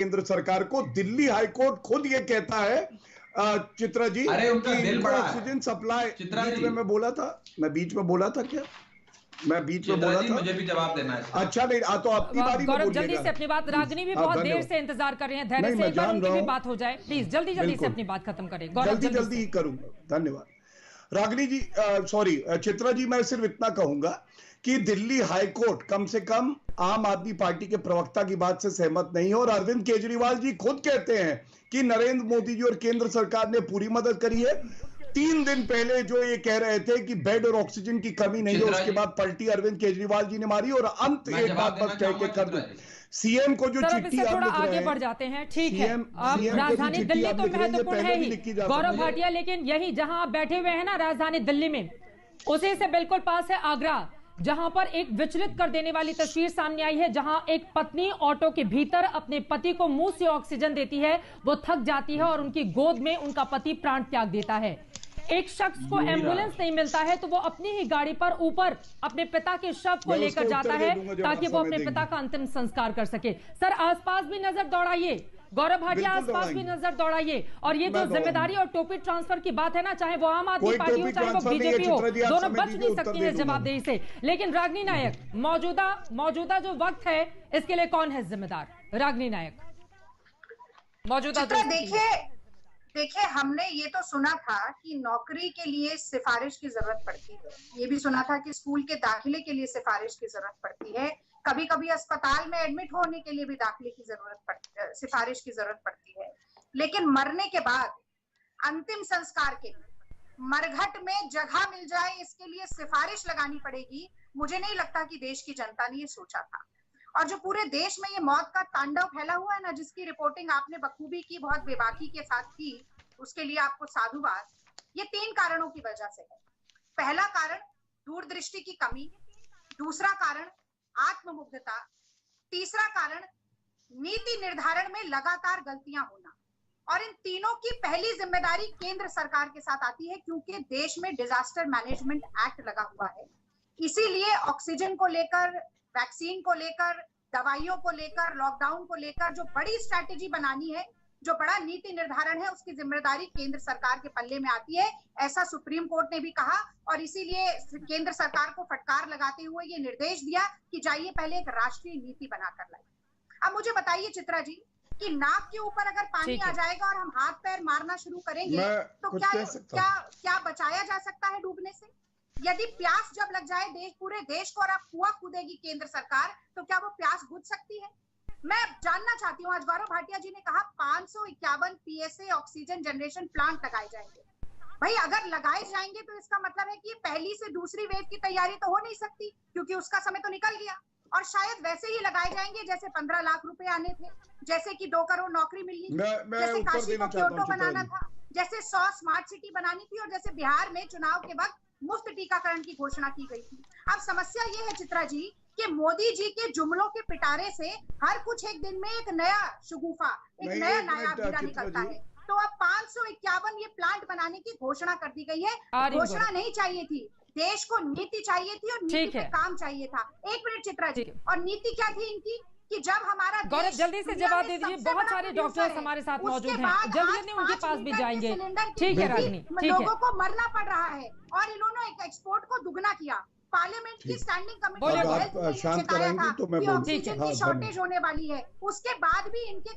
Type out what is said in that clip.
केंद्र सरकार को। दिल्ली हाईकोर्ट खुद ये कहता है चित्रा जी, अरे उनका दिल बड़ा है। ऑक्सीजन सप्लाई चित्रा बीच जी, में मैं बोला था, मैं बीच में बोला था क्या? मैं बीच में बोला था, मुझे भी जवाब देना है। अच्छा नहीं, तो अपनी बारी में गौरव जल्दी से अपनी बात, रागिनी भी बहुत देर से इंतजार कर रहे हैं, धैर्य से एक बार उनकी भी बात हो जाए प्लीज, जल्दी से अपनी बात खत्म करें। जल्दी ही करूंगा, धन्यवाद। रागिनी जी, सॉरी चित्रा जी, मैं सिर्फ इतना कहूंगा कि दिल्ली हाईकोर्ट कम से कम आम आदमी पार्टी के प्रवक्ता की बात से सहमत नहीं है, और अरविंद केजरीवाल जी खुद कहते हैं कि नरेंद्र मोदी जी और केंद्र सरकार ने पूरी मदद करी है। 3 दिन पहले जो ये कह रहे थे कि बेड और ऑक्सीजन की कमी नहीं है, उसके बाद पलटी अरविंद केजरीवाल जी ने मारी। और अंत एक बात बस कह के कर दूं, सीएम को जो चिट्ठी आप थोड़ा लिख रहे आगे हैं, बढ़ जाते हैं, ठीक है, अब राजधानी दिल्ली तो महत्वपूर्ण है ही गौरव भाटिया, लेकिन यही जहां आप बैठे हुए हैं ना राजधानी दिल्ली में, उसी से बिल्कुल पास है आगरा, जहां पर एक विचलित कर देने वाली तस्वीर सामने आई है, जहां एक पत्नी ऑटो के भीतर अपने पति को मुंह से ऑक्सीजन देती है, वो थक जाती है और उनकी गोद में उनका पति प्राण त्याग देता है। एक शख्स को एम्बुलेंस नहीं मिलता है तो वो अपनी ही गाड़ी पर ऊपर अपने पिता के शव को लेकर जाता है ताकि वो अपने पिता का अंतिम संस्कार कर सके। सर आसपास भी नजर दौड़ाइए, गौरव भाटिया आसपास भी नजर दौड़ाइए, और ये जो जिम्मेदारी और टोपी ट्रांसफर की बात है ना, चाहे वो आम आदमी पार्टी हो चाहे वो बीजेपी हो, दोनों बच नहीं सकती है जवाबदेही से। लेकिन रागिनी नायक, मौजूदा जो वक्त है इसके लिए कौन है जिम्मेदार? रागिनी नायक, मौजूदा देखिए, हमने ये तो सुना था कि नौकरी के लिए सिफारिश की जरूरत पड़ती है, ये भी सुना था कि स्कूल के दाखिले के लिए सिफारिश की जरूरत पड़ती है, कभी कभी अस्पताल में एडमिट होने के लिए भी दाखिले की सिफारिश की जरूरत पड़ती है। लेकिन मरने के बाद अंतिम संस्कार के लिए मरघट में जगह मिल जाए, इसके लिए सिफारिश लगानी पड़ेगी। मुझे नहीं लगता कि देश की जनता ने ये सोचा था। और जो पूरे देश में ये मौत का तांडव फैला हुआ है ना, जिसकी रिपोर्टिंग आपने बखूबी की, बहुत बेबाकी के साथ की, उसके लिए आपको साधुवाद। ये 3 कारणों की वजह से है। पहला कारण दूरदृष्टि की कमी, दूसरा कारण आत्ममुग्धता, तीसरा कारण नीति निर्धारण में लगातार गलतियां होना। और इन तीनों की पहली जिम्मेदारी केंद्र सरकार के साथ आती है, क्योंकि देश में डिजास्टर मैनेजमेंट एक्ट लगा हुआ है। इसीलिए ऑक्सीजन को लेकर, वैक्सीन को लेकर, दवाइयों को लेकर, लॉकडाउन को लेकर जो बड़ी स्ट्रैटेजी बनानी है, जो बड़ा नीति निर्धारण है, उसकी जिम्मेदारी केंद्र सरकार के पल्ले में आती है, ऐसा सुप्रीम कोर्ट ने भी कहा। और इसीलिए केंद्र सरकार को फटकार लगाते हुए ये निर्देश दिया कि जाइए पहले एक राष्ट्रीय नीति बनाकर लाइए। अब मुझे बताइए चित्रा जी कि नाक के ऊपर अगर पानी आ जाएगा और हम हाथ पैर मारना शुरू करेंगे तो क्या बचाया जा सकता है डूबने से? यदि प्यास जब लग जाए पूरे देश को और आप कुआं कूदेगी केंद्र सरकार, तो क्या वो प्यास बुझ सकती है? मैं जानना चाहती हूँ, आज गौरव भाटिया जी ने कहा 551 PSA ऑक्सीजन जनरेशन प्लांट लगाए जाएंगे। भाई अगर लगाए जाएंगे तो इसका मतलब है कि पहली से दूसरी वेव की तैयारी तो हो नहीं सकती, क्योंकि उसका समय तो निकल गया। और शायद वैसे ही लगाए जाएंगे जैसे 15 लाख रुपए आने थे, जैसे कि 2 करोड़ नौकरी मिलनी थी, जैसे काशी को क्योटो बनाना था, जैसे 100 स्मार्ट सिटी बनानी थी, और जैसे बिहार में चुनाव के वक्त मुफ्त टीकाकरण की घोषणा की गई थी। अब समस्या ये है चित्रा जी कि मोदी जी के जुमलों के पिटारे से हर कुछ एक दिन में एक नया शगुफा, एक नया नायाब हीरा निकलता है। तो अब 551 ये प्लांट बनाने की घोषणा कर दी गई है। घोषणा नहीं चाहिए थी, देश को नीति चाहिए थी और नीति पे काम चाहिए था। 1 मिनट चित्रा जी, और नीति क्या थी इनकी कि जब हमारा गौरव जल्दी से जवाब दे दीजिए, बहुत सारे डॉक्टर्स हमारे साथ मौजूद हैं, जल्दी उनके पास भी जाएंगे। ठीक है रागिनी, लोगों को मरना पड़ रहा है और इन्होंने एक्सपोर्ट को दुगना किया। पार्लियामेंट की स्टैंडिंग कमेटी ने बताया था कि ऑक्सीजन की शॉर्टेज होने वाली है, उसके बाद भी इनके